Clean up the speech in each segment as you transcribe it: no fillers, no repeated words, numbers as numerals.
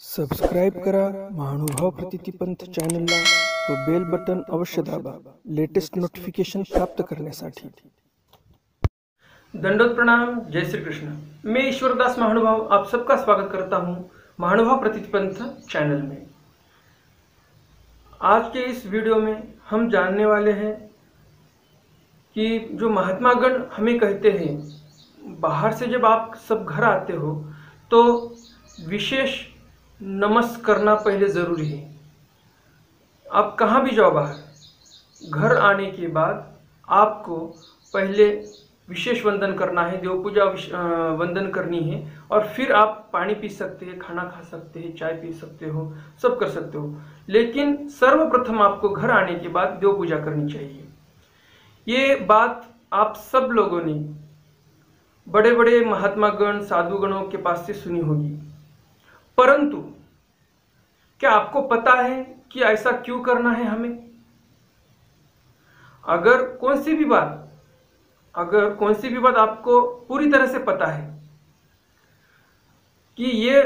Subscribe करा महानुभाव प्रतितीपंथ चॅनलला व बेल बटन अवश्य दाबा लेटेस्ट नोटिफिकेशन प्राप्त करण्यासाठी। दंडोत प्रणाम। जय श्री कृष्ण। मैं ईश्वरदास महानुभाव आप सबका स्वागत करता हूं महानुभाव प्रतिपंथ चैनल में। आज के इस वीडियो में हम जानने वाले हैं कि जो महात्मा गण हमें कहते हैं, बाहर से जब आप सब घर आते हो तो विशेष नमस्कार करना पहले ज़रूरी है। आप कहाँ भी जाओ, बाहर घर आने के बाद आपको पहले विशेष वंदन करना है, देव पूजा वंदन करनी है, और फिर आप पानी पी सकते हैं, खाना खा सकते हैं, चाय पी सकते हो, सब कर सकते हो। लेकिन सर्वप्रथम आपको घर आने के बाद देव पूजा करनी चाहिए। ये बात आप सब लोगों ने बड़े बड़े महात्मा गण साधु गणों के पास से सुनी होगी, परंतु क्या आपको पता है कि ऐसा क्यों करना है हमें? अगर कौन सी भी बात आपको पूरी तरह से पता है कि ये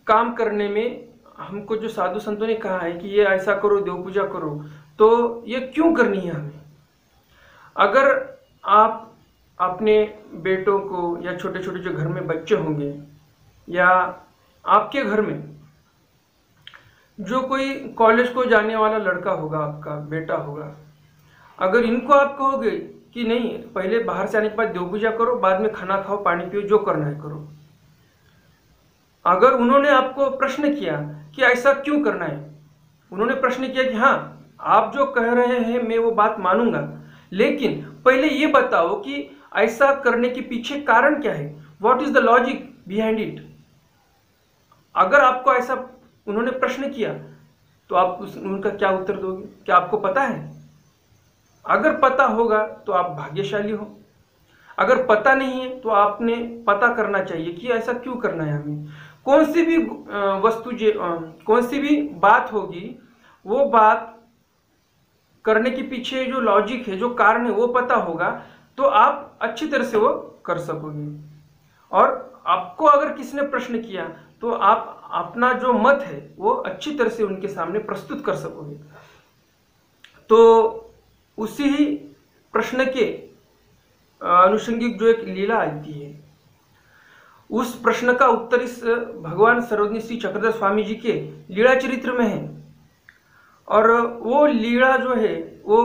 काम करने में हमको जो साधु संतों ने कहा है कि ये ऐसा करो, देव पूजा करो, तो ये क्यों करनी है हमें? अगर आप अपने बेटों को या छोटे छोटे जो घर में बच्चे होंगे या आपके घर में जो कोई कॉलेज को जाने वाला लड़का होगा, आपका बेटा होगा, अगर इनको आप कहोगे कि नहीं पहले बाहर से आने के बाद देव पूजा करो, बाद में खाना खाओ, पानी पियो, जो करना है करो, अगर उन्होंने आपको प्रश्न किया कि ऐसा क्यों करना है, उन्होंने प्रश्न किया कि हाँ आप जो कह रहे हैं मैं वो बात मानूंगा, लेकिन पहले ये बताओ कि ऐसा करने के पीछे कारण क्या है, what is the logic behind it. अगर आपको ऐसा उन्होंने प्रश्न किया तो आप उनका क्या उत्तर दोगे? क्या आपको पता है? अगर पता होगा तो आप भाग्यशाली हो, अगर पता नहीं है तो आपने पता करना चाहिए कि ऐसा क्यों करना है हमें। कौन सी भी वस्तु कौन सी भी बात होगी, वो बात करने के पीछे जो लॉजिक है, जो कारण है, वो पता होगा तो आप अच्छी तरह से वो कर सकोगे। और आपको अगर किसी ने प्रश्न किया तो आप अपना जो मत है वो अच्छी तरह से उनके सामने प्रस्तुत कर सकोगे। तो उसी ही प्रश्न के अनुषंगिक जो एक लीला आती है, उस प्रश्न का उत्तर इस भगवान सर्वज्ञ श्री चक्रधर स्वामी जी के लीला चरित्र में है। और वो लीला जो है वो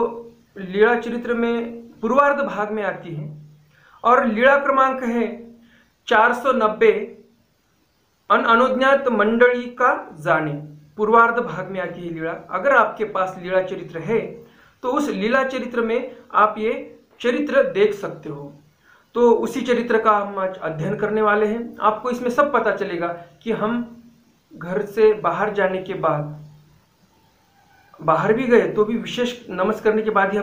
लीला चरित्र में पूर्वार्ध भाग में आती है और लीला क्रमांक है 490। अनुज्ञात मंडली का जाने, पूर्वार्ध भाग में आती है लीला। अगर आपके पास लीला चरित्र है तो उस लीला चरित्र में आप ये चरित्र देख सकते हो। तो उसी चरित्र का हम आज अध्ययन करने वाले हैं। आपको इसमें सब पता चलेगा कि हम घर से बाहर जाने के बाद, बाहर भी गए तो भी विशेष नमस्कार करने के बाद ही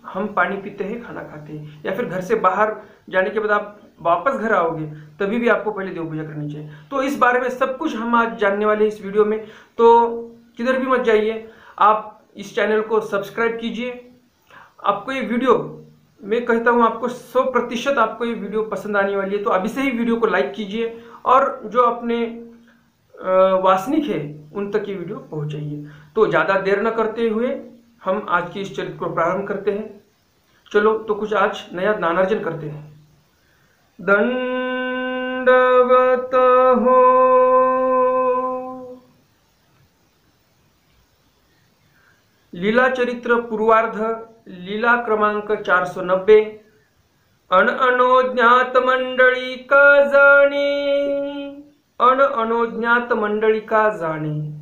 हम पानी पीते हैं, खाना खाते हैं, या फिर घर से बाहर जाने के बाद आप वापस घर आओगे तभी भी आपको पहले देव पूजा करनी चाहिए। तो इस बारे में सब कुछ हम आज जानने वाले हैं इस वीडियो में। तो किधर भी मत जाइए, आप इस चैनल को सब्सक्राइब कीजिए। आपको ये वीडियो, मैं कहता हूँ आपको 100% आपको ये वीडियो पसंद आने वाली है। तो अभी से ही वीडियो को लाइक कीजिए और जो अपने वासनिक है उन तक ये वीडियो पहुँचाइए। तो ज़्यादा देर न करते हुए हम आज की इस चरित्र को प्रारंभ करते हैं। चलो तो कुछ आज नया ज्ञानार्जन करते हैं। दंडवत हो। लीला चरित्र पूर्वार्ध, लीला क्रमांक 490। अनोज्ञात मंडली का जाने, अनोज्ञात मंडली का जाने।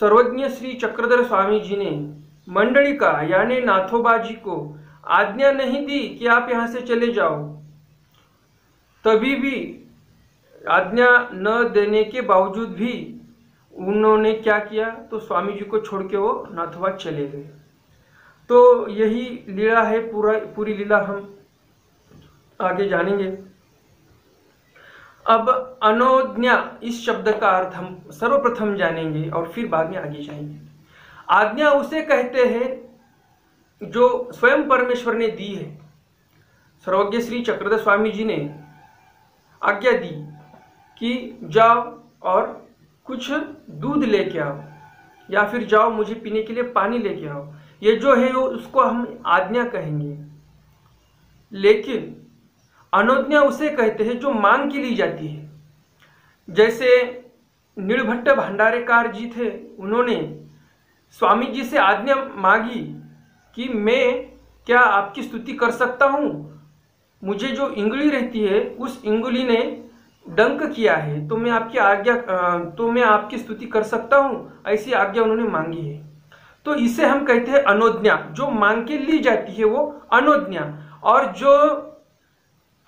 सर्वज्ञ श्री चक्रधर स्वामी जी ने मंडली का यानी नाथोबाजी को आज्ञा नहीं दी कि आप यहां से चले जाओ, तभी भी आज्ञा न देने के बावजूद भी उन्होंने क्या किया, तो स्वामी जी को छोड़ के वो नाथोबा चले गए। तो यही लीला है, पूरी लीला हम आगे जानेंगे। अब अनुज्ञा इस शब्द का अर्थ हम सर्वप्रथम जानेंगे और फिर बाद में आगे जाएंगे। आज्ञा उसे कहते हैं जो स्वयं परमेश्वर ने दी है। सर्वज्ञ श्री चक्रधर स्वामी जी ने आज्ञा दी कि जाओ और कुछ दूध लेके आओ, या फिर जाओ मुझे पीने के लिए पानी लेके आओ। ये जो है वो उसको हम आज्ञा कहेंगे। लेकिन अनुज्ञा उसे कहते हैं जो मांग के ली जाती है। जैसे नीलभट्ट भंडारेकार जी थे, उन्होंने स्वामी जी से आज्ञा मांगी कि मैं क्या आपकी स्तुति कर सकता हूँ, मुझे जो इंगली रहती है उस इंगली ने डंक किया है, तो मैं आपकी स्तुति कर सकता हूँ, ऐसी आज्ञा उन्होंने मांगी है। तो इसे हम कहते हैं अनुज्ञा। जो मांग के ली जाती है वो अनुज्ञा, और जो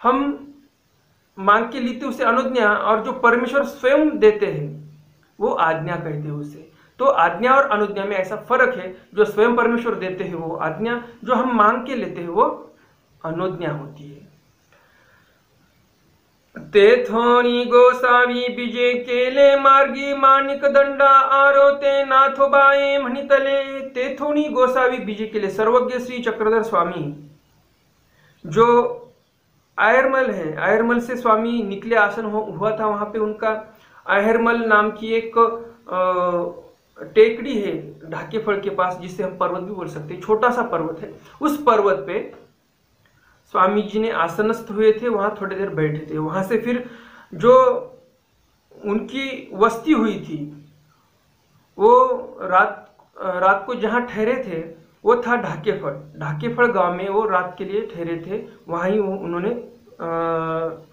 हम मांग के लेते उसे अनुज्ञा, और जो परमेश्वर स्वयं देते हैं वो आज्ञा कहते हैं उसे। तो आज्ञा और अनुज्ञा में ऐसा फर्क है, जो स्वयं परमेश्वर देते हैं वो आज्ञा, जो हम मांग के लेते हैं वो अनुज्ञा होती है। तेथोनी गोसावी बीजे केले मार्गी मानिक दंडा आरोते नाथोबाए मणितले। तेथोनी गोसावी बीजे केले, सर्वज्ञ श्री चक्रधर स्वामी जो आयरमल है, आयरमल से स्वामी निकले आसन हुआ था, वहां पे उनका आयरमल नाम की एक टेकड़ी है ढाकेफल के पास, जिसे हम पर्वत भी बोल सकते हैं, छोटा सा पर्वत है। उस पर्वत पे स्वामी जी ने आसनस्थ हुए थे, वहां थोड़ी देर बैठे थे। वहां से फिर जो उनकी वस्ती हुई थी, वो रात को जहां ठहरे थे वो था ढाकेफल। ढाकेफल गांव में वो रात के लिए ठहरे थे, वहां ही उन्होंने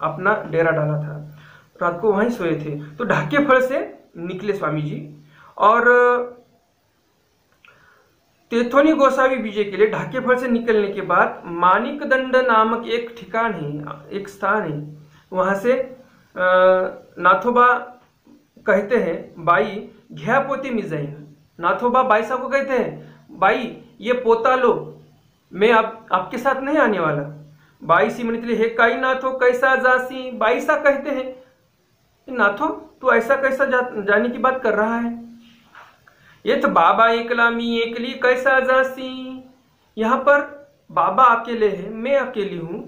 अपना डेरा डाला था, रात को वहीं सोए थे। तो ढाकेफल से निकले स्वामी जी, और तेथोनी गोसावी बीजे के लिए ढाकेफल से निकलने के बाद मानिक दंड नामक एक ठिकान है, एक स्थान है, वहां से नाथोबा कहते हैं बाई घ्या पोते मिजाइन। नाथोबा बाईसा को कहते हैं बाई ये पोता लो, मैं आपके साथ नहीं आने वाला। बाईसी मिनट हे काई नाथो कैसा जासी। बाईसा कहते हैं नाथो तू ऐसा कैसा जाने की बात कर रहा है। ये तो बाबा एकला मी एकली कैसा जासी। यहाँ पर बाबा अकेले है, मैं अकेली हूँ,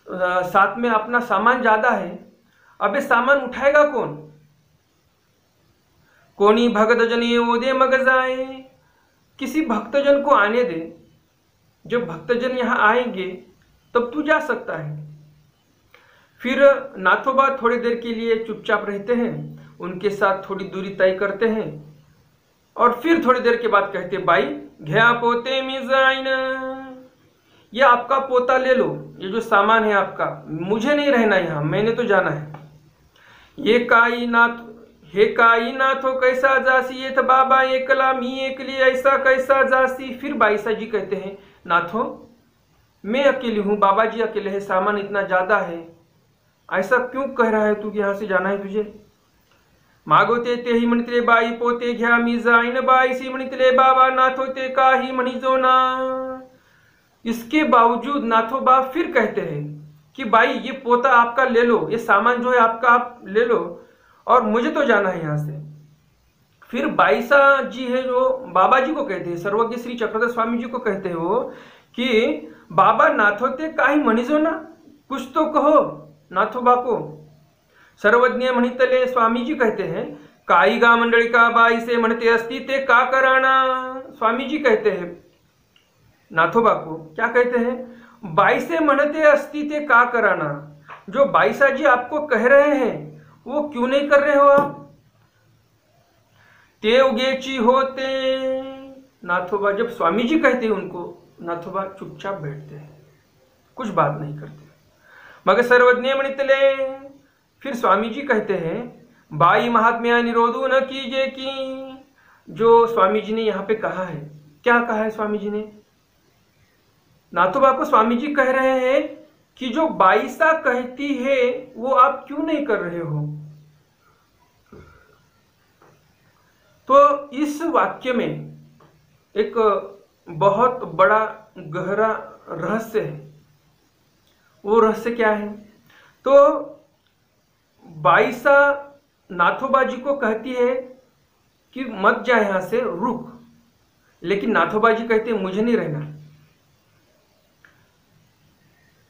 साथ में अपना सामान ज्यादा है, अबे सामान उठाएगा कौन। कोनी भगत जने ओदे मग जाए, किसी भक्तजन को आने दे, जब भक्तजन यहाँ आएंगे तब तू जा सकता है। फिर नाथोबा थोड़ी देर के लिए चुपचाप रहते हैं, उनके साथ थोड़ी दूरी तय करते हैं, और फिर थोड़ी देर के बाद कहते बाई घ्या पोते मिजाइन, ये आपका पोता ले लो, ये जो सामान है आपका, मुझे नहीं रहना यहाँ, मैंने तो जाना है। ये काई नाथ हे काई नाथो कैसा जासी, ये तो बाबा एकला मी एकली ऐसा कैसा जासी। फिर बाईसा जी कहते हैं नाथो मैं अकेली हूँ, बाबा जी अकेले हैं, सामान इतना ज्यादा है, ऐसा क्यों कह रहा है तू कि यहाँ से जाना है तुझे। मागोते ते ही मणितले बाई पोते घ्या मी जाइन, बाईसी मणितले बाबा नाथो ते का ही मणिजो ना। इसके बावजूद नाथोबा फिर कहते हैं कि भाई ये पोता आपका ले लो, ये सामान जो है आपका आप ले लो, और मुझे तो जाना है यहाँ से। फिर बाईसा जी है जो बाबा जी को कहते हैं, सर्वज्ञ श्री चक्रधर स्वामी जी को कहते हैं वो कि बाबा नाथोते काई मणिजो ना, कुछ तो कहो नाथोबा को। सर्वज्ञ मणितले स्वामी जी कहते हैं काई गा मंडली का बाई से मणते अस्ति ते का कराना। स्वामी जी कहते हैं नाथोबा को, क्या कहते हैं, बाई से मणते अस्ति ते का कराना, जो बाईसा जी आपको कह रहे हैं वो क्यों नहीं कर रहे हो आप। ते उगेची होते, नाथोबा जब स्वामी जी कहते हैं उनको, नाथोबा चुपचाप बैठते हैं, कुछ बात नहीं करते। मगर सर्वज्ञ मणितले, फिर स्वामी जी कहते हैं बाई महात्म्या निरोधु न कीजे की। जो स्वामी जी ने यहाँ पे कहा है, क्या कहा है स्वामी जी ने, नाथोबा को स्वामी जी कह रहे हैं कि जो बाईसा कहती है वो आप क्यों नहीं कर रहे हो। तो इस वाक्य में एक बहुत बड़ा गहरा रहस्य है। वो रहस्य क्या है, तो बाईसा नाथोबा जी को कहती है कि मत जा यहां से, रुक, लेकिन नाथोबा जी कहते हैं मुझे नहीं रहना।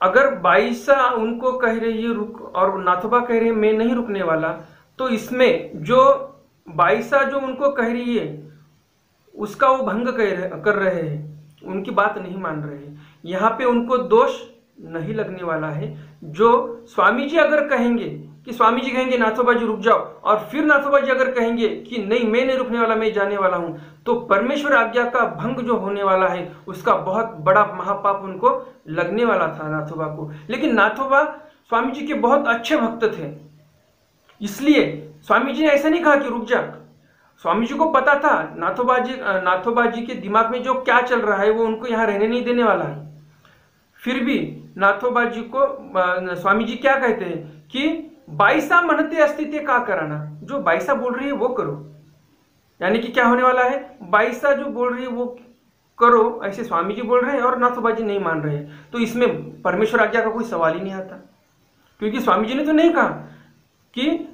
अगर बाईसा उनको कह रही है रुक और नाथोबा कह रहे हैं मैं नहीं रुकने वाला, तो इसमें जो बाईसा जो उनको कह रही है उसका वो भंग कर रहे हैं, उनकी बात नहीं मान रहे हैं। यहाँ पे उनको दोष नहीं लगने वाला है। जो स्वामी जी अगर कहेंगे कि स्वामी जी कहेंगे नाथोबा जी रुक जाओ, और फिर नाथोबा जी अगर कहेंगे कि नहीं मैं नहीं रुकने वाला, मैं जाने वाला हूं, तो परमेश्वर आज्ञा का भंग जो होने वाला है उसका बहुत बड़ा महापाप उनको लगने वाला था नाथोबा को। लेकिन नाथोबा स्वामी जी के बहुत अच्छे भक्त थे, इसलिए स्वामी जी ने ऐसा नहीं कहा कि रुक जा। स्वामी जी को पता था नाथोबा जी के दिमाग में जो क्या चल रहा है वो उनको यहाँ रहने नहीं देने वाला है। फिर भी नाथोबा जी को स्वामी जी क्या कहते हैं कि बाईसा मनते अस्तित्व का कराना, जो बाईसा बोल रही है वो करो। यानी कि क्या होने वाला है, बाईसा जो बोल रही है वो करो, ऐसे स्वामी जी बोल रहे हैं और नाथोबा जी नहीं मान रहे हैं। तो इसमें परमेश्वर आज्ञा का कोई सवाल ही नहीं आता, क्योंकि स्वामी जी ने तो नहीं कहा कि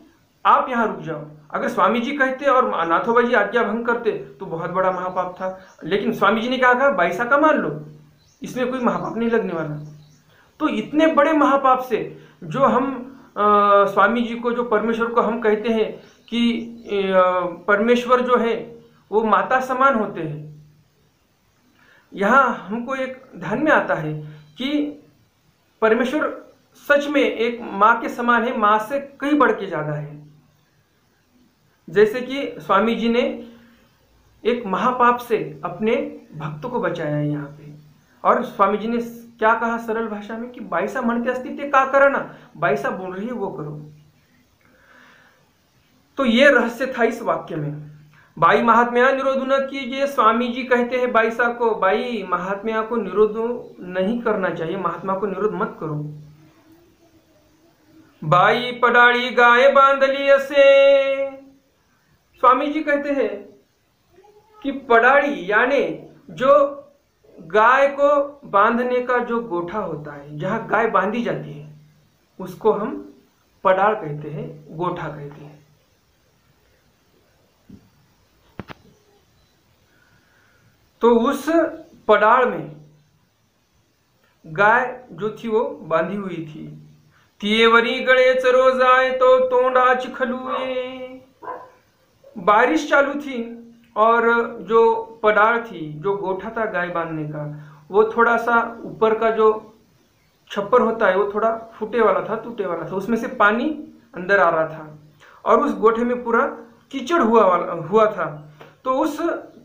आप यहाँ रुक जाओ। अगर स्वामी जी कहते और नाथोबा जी आज्ञा भंग करते तो बहुत बड़ा महापाप था। लेकिन स्वामी जी ने क्या कहा, बाईसा का मान लो, इसमें कोई महापाप नहीं लगने वाला। तो इतने बड़े महापाप से जो हम स्वामी जी को, जो परमेश्वर को हम कहते हैं कि परमेश्वर जो है वो माता समान होते हैं, यहाँ हमको एक ध्यान में आता है कि परमेश्वर सच में एक माँ के समान है, माँ से कहीं बढ़ के ज्यादा है। जैसे कि स्वामी जी ने एक महापाप से अपने भक्तों को बचाया है यहाँ पे, और स्वामी जी ने क्या कहा सरल भाषा में कि बाईसा मनते अस्तित्व का करना, बाईसा बोल रही है वो करो। तो ये रहस्य था इस वाक्य में। बाई महात्म्या निरोध न कीजिए, स्वामी जी कहते हैं बाईसा को, बाई महात्म्या को निरोध नहीं करना चाहिए, महात्मा को निरोध मत करो। बाई पडाड़ी गाय बांधली असे, स्वामी जी कहते हैं कि पडाड़ी यानी जो गाय को बांधने का जो गोठा होता है, जहां गाय बांधी जाती है, उसको हम पडाड़ कहते हैं, गोठा कहते हैं। तो उस पडाड़ में गाय जो थी वो बांधी हुई थी। तियेवरी गळे चरो जाए तो तोंडाच खलुए, बारिश चालू थी और जो पडाड़ थी, जो गोठा था गाय बांधने का, वो थोड़ा सा ऊपर का जो छप्पर होता है वो थोड़ा फूटे वाला था, टूटे वाला था, उसमें से पानी अंदर आ रहा था और उस गोठे में पूरा कीचड़ हुआ था। तो उस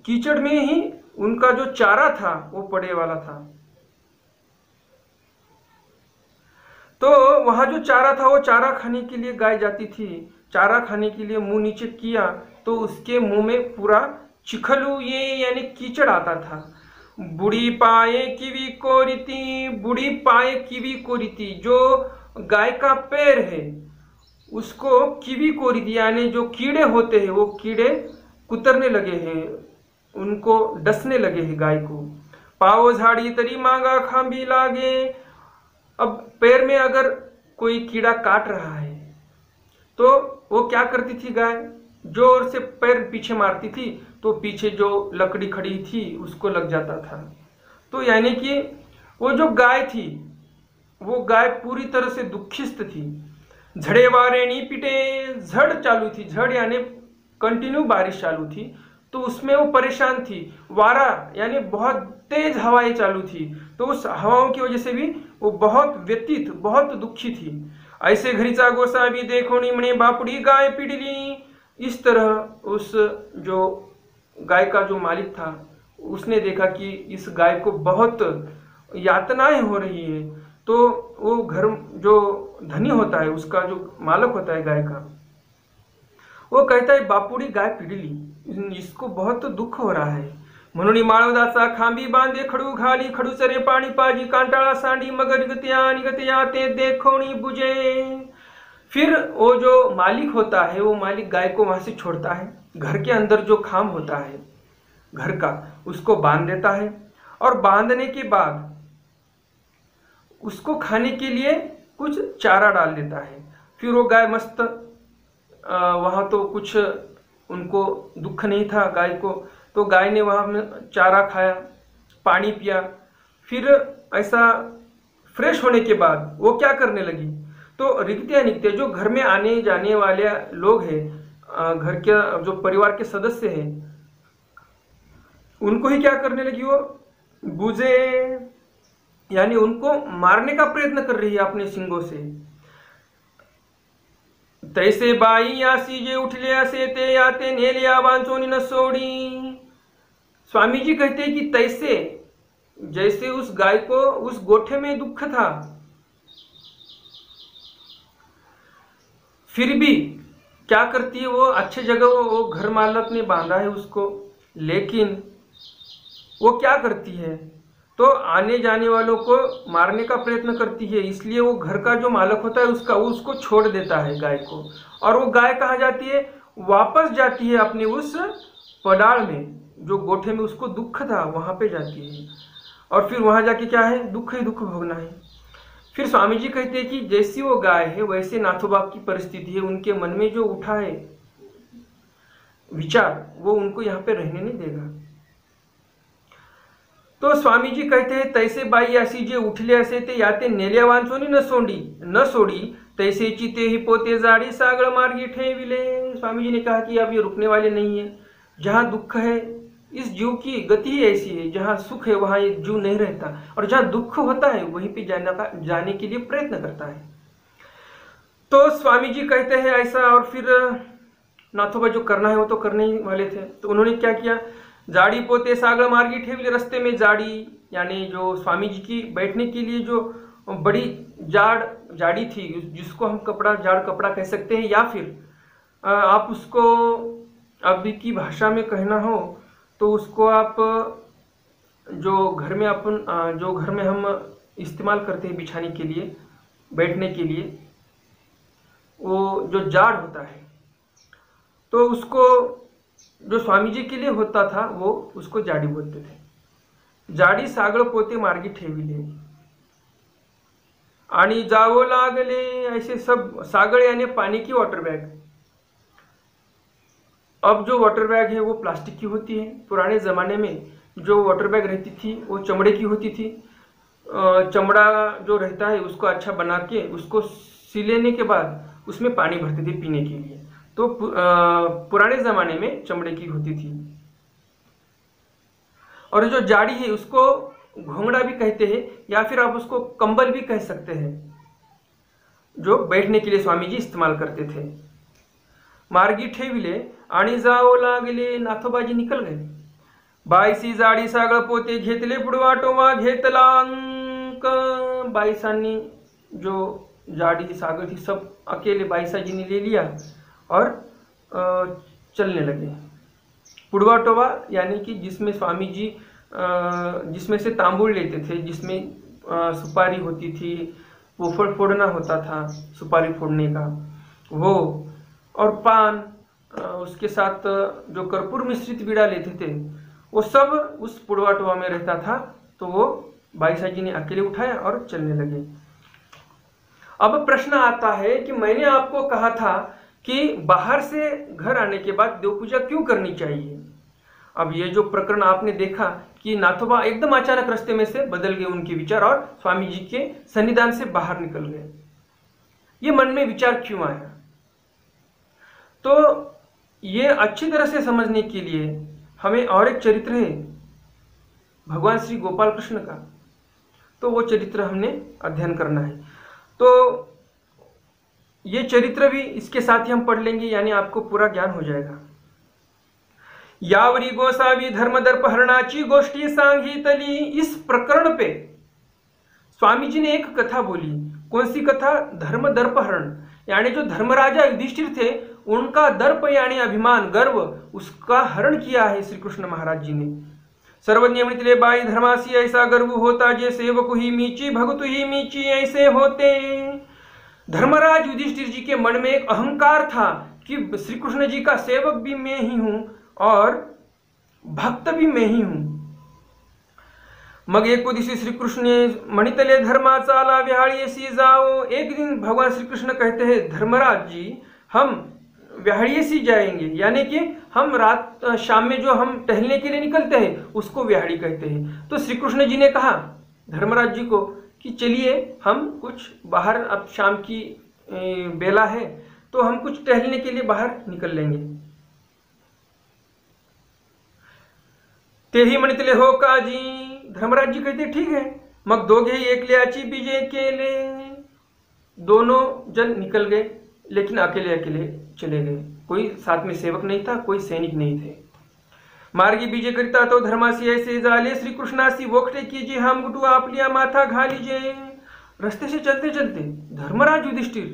कीचड़ में ही उनका जो चारा था वो पड़े वाला था। तो वहां जो चारा था वो चारा खाने के लिए गाय जाती थी, चारा खाने के लिए मुंह नीचे किया तो उसके मुंह में पूरा चिखलू ये यानी कीचड़ आता था। बुढ़ी पाए कीवी कोरीती, बुढ़ी पाए कीवी कोरीती, जो गाय का पैर है उसको कीवी कोरीती यानी जो कीड़े होते हैं वो कीड़े कुतरने लगे हैं, उनको डसने लगे हैं गाय को। पाओ झाड़ी तरी मांगा खांबी लागे, अब पैर में अगर कोई कीड़ा काट रहा है तो वो क्या करती थी गाय, जोर से पैर पीछे मारती थी तो पीछे जो लकड़ी खड़ी थी उसको लग जाता था। तो यानी कि वो जो गाय थी वो गाय पूरी तरह से दुखिस्त थी। झड़े वारेणी पिटे, झड़ चालू थी, झड़ यानी कंटिन्यू बारिश चालू थी, तो उसमें वो परेशान थी। वारा यानी बहुत तेज हवाएं चालू थी, तो उस हवाओं की वजह से भी वो बहुत व्यतीत, बहुत दुखी थी। ऐसे घरीचा गोसा भी देखो निमणे बापुड़ी गाय पिड़ली, इस तरह उस जो गाय का जो मालिक था उसने देखा कि इस गाय को बहुत यातनाएं हो रही है। तो वो घर जो धनी होता है, उसका जो मालक होता है गाय का, वो कहता है बापुड़ी गाय पिड़ली, इसको बहुत दुख हो रहा है। म्हणून माळवदाचा खांबी बांधे खडू घाली, खडू चरे पाणी पाजी, कांटाळा सांडी मगर निगत्या ते देखोणी बुझे। फिर वो जो मालिक होता है वो मालिक गाय को वहां से छोड़ता है, घर के अंदर जो खाम होता है घर का उसको बांध देता है, और बांधने के बाद उसको खाने के लिए कुछ चारा डाल देता है। फिर वो गाय मस्त, वहां तो कुछ उनको दुख नहीं था गाय को, तो गाय ने वहां चारा खाया, पानी पिया। फिर ऐसा फ्रेश होने के बाद वो क्या करने लगी, तो रिक्तियाँ निकते, जो घर में आने जाने वाले लोग हैं, घर के जो परिवार के सदस्य हैं, उनको ही क्या करने लगी वो, बुझे, यानी उनको मारने का प्रयत्न कर रही है अपने सिंगों से। तैसे बाई आसी जे उठले असे ते याते नेलिया बांचोनी न सोड़ी। स्वामी जी कहते हैं कि तैसे, जैसे उस गाय को उस गोठे में दुख था, फिर भी क्या करती है वो, अच्छे जगह वो घर मालक ने बांधा है उसको, लेकिन वो क्या करती है, तो आने जाने वालों को मारने का प्रयत्न करती है। इसलिए वो घर का जो मालक होता है उसको छोड़ देता है गाय को, और वो गाय कहाँ जाती है, वापस जाती है अपने उस पडाल में, जो गोठे में उसको दुख था वहां पे जाती है, और फिर वहां जाके क्या है, दुख ही दुख भोगना है। फिर स्वामी जी कहते हैं कि जैसी वो गाय है वैसे नाथोबा की परिस्थिति है, उनके मन में जो उठा है विचार, वो उनको यहाँ पे रहने नहीं देगा। तो स्वामी जी कहते हैं तैसे बाई अशी जे उठले असे ते याते नेल्या वांचोनी न सोडी तैसे चिते ही पोते जाड़ी सागड़ मार्गी ठेविले। स्वामी जी ने कहा कि अब ये रुकने वाले नहीं है, जहाँ दुख है इस जीव की गति ही ऐसी है, जहाँ सुख है वहाँ ये जीव नहीं रहता, और जहाँ दुख होता है वहीं पे जाने के लिए प्रयत्न करता है। तो स्वामी जी कहते हैं ऐसा, और फिर नाथोबा जो करना है वो तो करने ही वाले थे। तो उन्होंने क्या किया, जाड़ी पोते सागड़ मार्गी ठेवले, रास्ते में जाड़ी, यानी जो स्वामी जी की बैठने के लिए जो बड़ी जाड़ी थी, जिसको हम जाड़ कपड़ा कह सकते हैं, या फिर आप उसको अभी की भाषा में कहना हो तो उसको आप जो घर में हम इस्तेमाल करते हैं बिछाने के लिए, बैठने के लिए, वो जो जाड़ होता है, तो उसको जो स्वामी जी के लिए होता था वो उसको जाड़ी बोलते थे। जाड़ी सागड़ पोते मार्गी ठेविले आणि जावो लागले, ऐसे सब। सागड़ यानी पानी की वाटर बैग। अब जो वाटर बैग है वो प्लास्टिक की होती है, पुराने ज़माने में जो वाटर बैग रहती थी वो चमड़े की होती थी। चमड़ा जो रहता है उसको अच्छा बना के उसको सिलेने के बाद उसमें पानी भरते थे पीने के लिए, तो पुराने ज़माने में चमड़े की होती थी। और जो जाड़ी है उसको घोंगड़ा भी कहते हैं, या फिर आप उसको कंबल भी कह सकते हैं, जो बैठने के लिए स्वामी जी इस्तेमाल करते थे। मार्गी ठेविले आणि जावो लागले, नाथोबाजी निकल गए। बाईसी जाडी सागळ पोते घेतले पुढवाटोवा घेतला अंक। बाईसांनी जो जाड़ी सागर थी सब अकेले बाईसा जी ने ले लिया और चलने लगे। पुड़वाटोवा यानी कि जिसमें स्वामी जी जिसमें से तांबूल लेते थे, जिसमें सुपारी होती थी, वो फोड़ना होता था, सुपारी फोड़ने का वो, और पान, उसके साथ जो कर्पूर मिश्रित बीड़ा लेते थे, वो सब उस पुड़वाटोवा में रहता था। तो वो बाईसा जी ने अकेले उठाया और चलने लगे। अब प्रश्न आता है कि मैंने आपको कहा था कि बाहर से घर आने के बाद देव पूजा क्यों करनी चाहिए। अब ये जो प्रकरण आपने देखा कि नाथोबा एकदम अचानक रास्ते में से बदल गए उनके विचार और स्वामी जी के सन्निधान से बाहर निकल गए। ये मन में विचार क्यों आया, तो ये अच्छी तरह से समझने के लिए हमें और एक चरित्र है भगवान श्री गोपाल कृष्ण का, तो वो चरित्र हमने अध्ययन करना है। तो ये चरित्र भी इसके साथ ही हम पढ़ लेंगे, यानी आपको पूरा ज्ञान हो जाएगा। यावरी गोसावी धर्मदर्प हरणाची गोष्टी सांगितली। इस प्रकरण पे स्वामी जी ने एक कथा बोली। कौन सी कथा? धर्मदर्प हरण, यानी जो धर्मराजा युधिष्ठिर थे उनका दर्प यानी अभिमान, गर्व, उसका हरण किया है श्री कृष्ण महाराज जी ने। सर्वनियमित ले बाई धर्मासी ऐसा गर्व होता, जे सेवक ही मीची भगत ही मीची ऐसे होते। धर्मराज युधिष्ठिर जी के मन में एक अहंकार था कि श्री कृष्ण जी का सेवक भी मैं ही हूं और भक्त भी मैं ही हूं। मग एक दिवशी श्री कृष्ण ने मणितले धर्मा चाला विहाळीसी जाओ। एक दिन भगवान श्री कृष्ण कहते हैं, धर्मराज जी हम व्याहड़ीसी जाएंगे, यानी कि हम रात शाम में जो हम टहलने के लिए निकलते हैं उसको व्याहड़ी कहते हैं। तो श्री कृष्ण जी ने कहा धर्मराज जी को कि चलिए हम कुछ बाहर अब शाम की बेला है, तो हम कुछ टहलने के लिए बाहर निकल लेंगे। ते ही म्हणितले हो काजी, धर्मराज जी कहते ठीक है, मग दोघे एकल्याची बीजे केले। दोनों जन निकल गए, लेकिन अकेले अकेले चले गए। कोई साथ में सेवक नहीं था, कोई सैनिक नहीं थे। मार्गी बीजे करिता तो धर्मासी ऐसे झाले, श्री कृष्णासी वोखटे कीजिए हम गुटू आप लिया माथा घा लीजिए। रास्ते से चलते चलते धर्मराज युधिष्ठिर,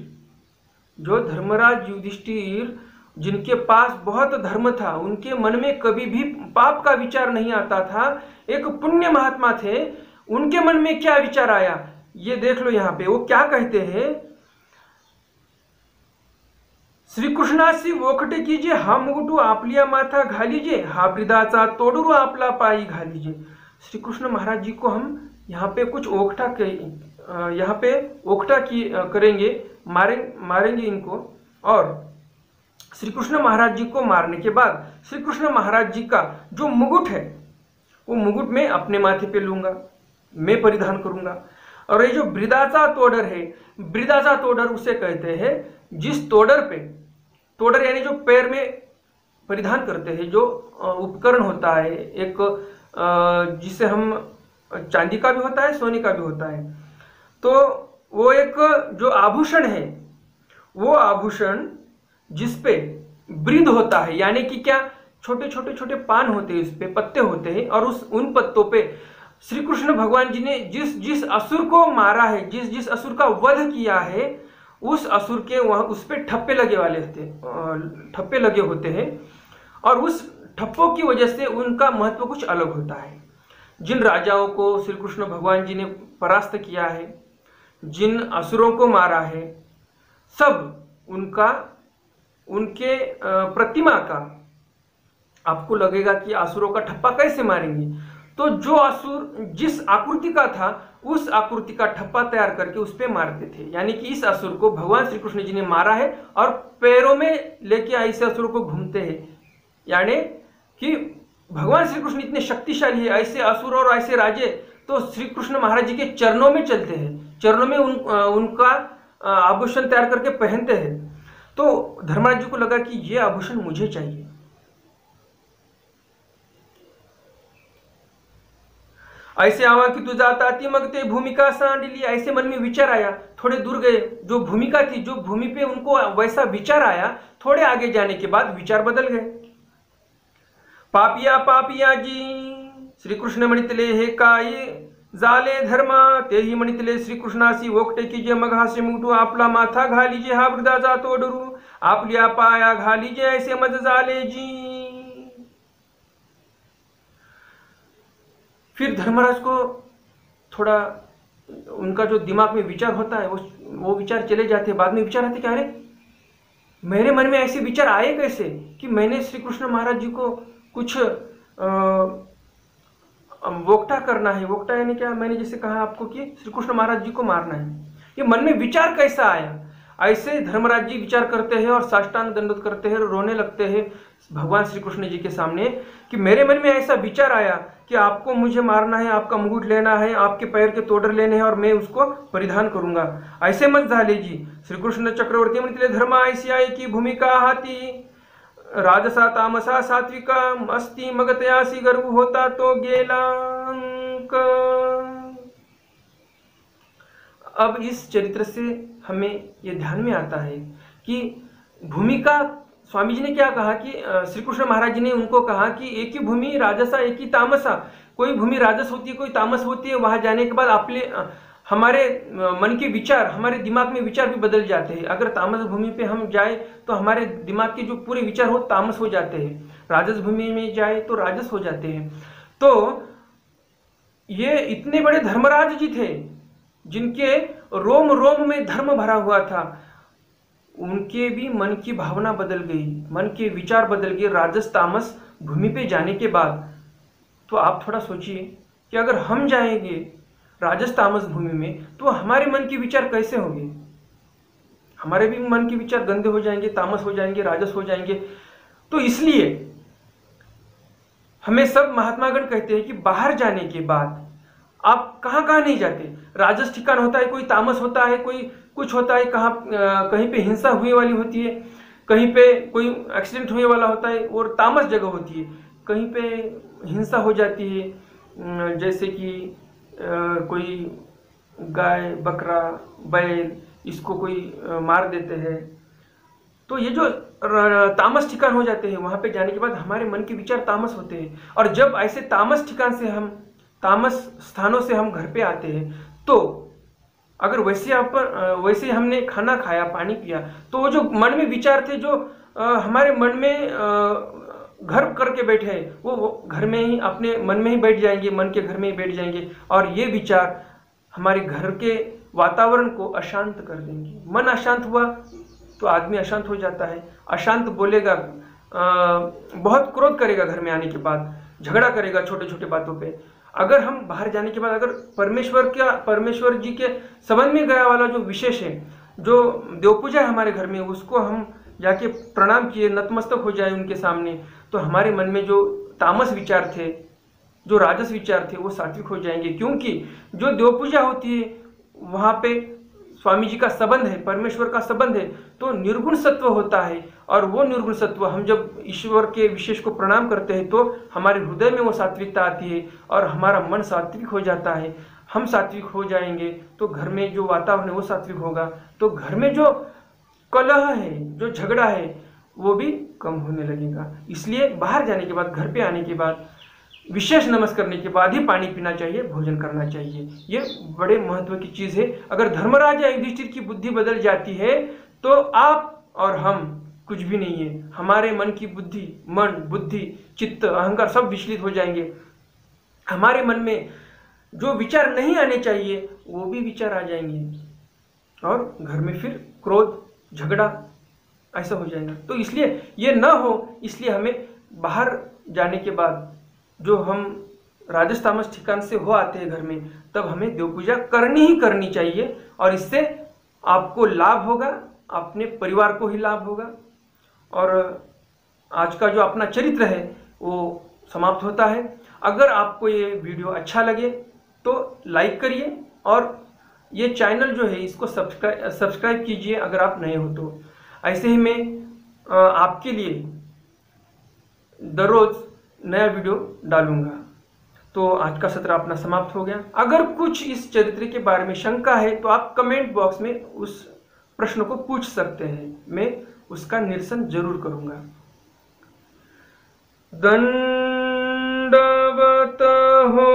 जो धर्मराज युधिष्ठिर जिनके पास बहुत धर्म था, उनके मन में कभी भी पाप का विचार नहीं आता था, एक पुण्य महात्मा थे, उनके मन में क्या विचार आया ये देख लो। यहां पे वो क्या कहते हैं, श्री कृष्णासी वोखटे कीजिए हा मुकुटू आपलिया माथा घालीजिए, हा ब्रिदाचा तोडरू आपला पायी घालीजिए। श्री कृष्ण महाराज जी को हम यहाँ पे कुछ ओखटा करेंगे, मारेंगे इनको। और श्री कृष्ण महाराज जी को मारने के बाद श्री कृष्ण महाराज जी का जो मुकुट है, वो मुकुट मैं अपने माथे पे लूंगा, मैं परिधान करूंगा। और ये जो ब्रिदाचा तोडर है, ब्रिदाचा तोडर उसे कहते हैं जिस तोडर पे, तोडर यानी जो पैर में परिधान करते हैं, जो उपकरण होता है एक, जिसे हम चांदी का भी होता है, सोने का भी होता है, तो वो एक जो आभूषण है, वो आभूषण जिसपे ब्रिद होता है, यानी कि क्या, छोटे छोटे छोटे पान होते हैं, उस पे पत्ते होते हैं, और उन पत्तों पे श्री कृष्ण भगवान जी ने जिस जिस असुर को मारा है, जिस जिस असुर का वध किया है, उस असुर के वहां उस पे ठप्पे लगे होते हैं, और उस ठप्पों की वजह से उनका महत्व कुछ अलग होता है। जिन राजाओं को श्री कृष्ण भगवान जी ने परास्त किया है, जिन असुरों को मारा है, सब उनके प्रतिमा का आपको लगेगा कि असुरों का ठप्पा कैसे मारेंगे, तो जो असुर जिस आकृति का था, उस आकृति का ठप्पा तैयार करके उस पे मारते थे। यानी कि इस असुर को भगवान श्री कृष्ण जी ने मारा है और पैरों में लेके ऐसे असुरों को घूमते हैं, यानी कि भगवान श्री कृष्ण इतने शक्तिशाली है, ऐसे असुर और ऐसे राजे तो श्री कृष्ण महाराज जी के चरणों में चलते हैं, चरणों में उनका आभूषण तैयार करके पहनते हैं। तो धर्मराज जी को लगा कि ये आभूषण मुझे चाहिए। ऐसे आवा कि तू जाता ती मग ते भूमिका सांडली, ऐसे मन में विचार आया। थोड़े दूर गए, जो भूमिका थी, जो भूमि पे उनको वैसा विचार आया, थोड़े आगे जाने के बाद विचार बदल गए। पापिया पापिया जी, श्री कृष्ण म्हणितले हे काय झाले धर्मा, तेही म्हणितले श्री कृष्णासी वोखटे कीजे मग हास्य मुटू आपला माथा घालीजे, हा वृद्धाचा तोडरू आपल्या पाया घालीजे, ऐसे मज झाले जी। फिर धर्मराज को थोड़ा उनका जो दिमाग में विचार होता है, वो विचार चले जाते हैं। बाद में विचार आते कि अरे मेरे मन में ऐसे विचार आए कैसे कि मैंने श्री कृष्ण महाराज जी को कुछ वोक्ता करना है। वोक्ता यानी क्या, मैंने जैसे कहा आपको कि श्री कृष्ण महाराज जी को मारना है, ये मन में विचार कैसा आया। ऐसे धर्मराज जी विचार करते हैं और साष्टांग दंडवत करते हैं, रोने लगते हैं भगवान श्री कृष्ण जी के सामने कि मेरे मन में ऐसा विचार आया कि आपको मुझे मारना है, आपका मुकुट लेना है, आपके पैर के तोडर लेने हैं और मैं उसको परिधान करूंगा, ऐसे मत झाले जी। श्री कृष्ण चक्रवर्ती म्हणते धर्मा ऐसी आहे की भूमिका हाती, राजसा तामसा सात्विका मस्ती मगतयासी गर्व होता तो गेला अंक। अब इस चरित्र से हमें ये ध्यान में आता है कि भूमिका, स्वामी जी ने क्या कहा कि श्री कृष्ण महाराज जी ने उनको कहा कि एक ही भूमि राजसा एक ही तामसा, कोई भूमि राजस होती है, कोई तामस होती है। वहां जाने के बाद हमारे मन के विचार, हमारे दिमाग में विचार भी बदल जाते हैं। अगर तामस भूमि पे हम जाए तो हमारे दिमाग के जो पूरे विचार हो तामस हो जाते हैं, राजस भूमि में जाए तो राजस हो जाते हैं। तो ये इतने बड़े धर्मराज जी थे जिनके रोम रोम में धर्म भरा हुआ था, उनके भी मन की भावना बदल गई, मन के विचार बदल गए राजस तामस भूमि पे जाने के बाद। तो आप थोड़ा सोचिए कि अगर हम जाएंगे राजस तामस भूमि में तो हमारे मन के विचार कैसे होंगे। हमारे भी मन के विचार गंदे हो जाएंगे, तामस हो जाएंगे, राजस हो जाएंगे। तो इसलिए हमें सब महात्मागण कहते हैं कि बाहर जाने के बाद आप कहाँ कहाँ नहीं जाते, राजस ठिकान होता है, कोई तामस होता है, कोई कुछ होता है, कहीं पे हिंसा हुए वाली होती है, कहीं पे कोई एक्सीडेंट हुए वाला होता है और तामस जगह होती है, कहीं पे हिंसा हो जाती है, जैसे कि कोई गाय बकरा बैल इसको कोई मार देते हैं। तो ये जो तामस ठिकान हो जाते हैं, वहां पे जाने के बाद हमारे मन के विचार तामस होते हैं, और जब ऐसे तामस ठिकान से हम तामस स्थानों से हम घर पे आते हैं, तो अगर वैसे हमने खाना खाया पानी पिया, तो वो जो मन में विचार थे, जो हमारे मन में घर करके बैठे हैं, वो घर में ही अपने मन में ही बैठ जाएंगे, मन के घर में ही बैठ जाएंगे, और ये विचार हमारे घर के वातावरण को अशांत कर देंगे। मन अशांत हुआ तो आदमी अशांत हो जाता है, अशांत बोलेगा, बहुत क्रोध करेगा, घर में आने के बाद झगड़ा करेगा छोटे छोटे बातों पे। अगर हम बाहर जाने के बाद अगर परमेश्वर जी के संबंध में गया वाला जो विशेष है, जो देव पूजा है हमारे घर में, उसको हम जाके प्रणाम किए, नतमस्तक हो जाए उनके सामने, तो हमारे मन में जो तामस विचार थे, जो राजस विचार थे, वो सात्विक हो जाएंगे। क्योंकि जो देव पूजा होती है वहां पे स्वामी जी का संबंध है, परमेश्वर का संबंध है, तो निर्गुण सत्व होता है, और वो निर्गुण सत्व हम जब ईश्वर के विशेष को प्रणाम करते हैं तो हमारे हृदय में वो सात्विकता आती है और हमारा मन सात्विक हो जाता है। हम सात्विक हो जाएंगे तो घर में जो वातावरण है वो सात्विक होगा, तो घर में जो कलह है, जो झगड़ा है, वो भी कम होने लगेगा। इसलिए बाहर जाने के बाद, घर पे आने के बाद, विशेष नमस्कार करने के बाद ही पानी पीना चाहिए, भोजन करना चाहिए। ये बड़े महत्व की चीज है। अगर धर्मराज या युधिष्ठिर की बुद्धि बदल जाती है तो आप और हम कुछ भी नहीं है। हमारे मन की बुद्धि चित्त अहंकार सब विचलित हो जाएंगे। हमारे मन में जो विचार नहीं आने चाहिए वो भी विचार आ जाएंगे, और घर में फिर क्रोध झगड़ा ऐसा हो जाएगा। तो इसलिए ये न हो, इसलिए हमें बाहर जाने के बाद जो हम राजस तामस ठिकान से हो आते हैं घर में, तब हमें देव पूजा करनी ही करनी चाहिए, और इससे आपको लाभ होगा, अपने परिवार को ही लाभ होगा। और आज का जो अपना चरित्र है वो समाप्त होता है। अगर आपको ये वीडियो अच्छा लगे तो लाइक करिए, और ये चैनल जो है इसको सब्सक्राइब कीजिए अगर आप नए हो तो। ऐसे ही मैं आपके लिए दररोज नया वीडियो डालूंगा। तो आज का सत्र अपना समाप्त हो गया। अगर कुछ इस चरित्र के बारे में शंका है तो आप कमेंट बॉक्स में उस प्रश्न को पूछ सकते हैं, मैं उसका निरसन जरूर करूंगा। दंडवत हो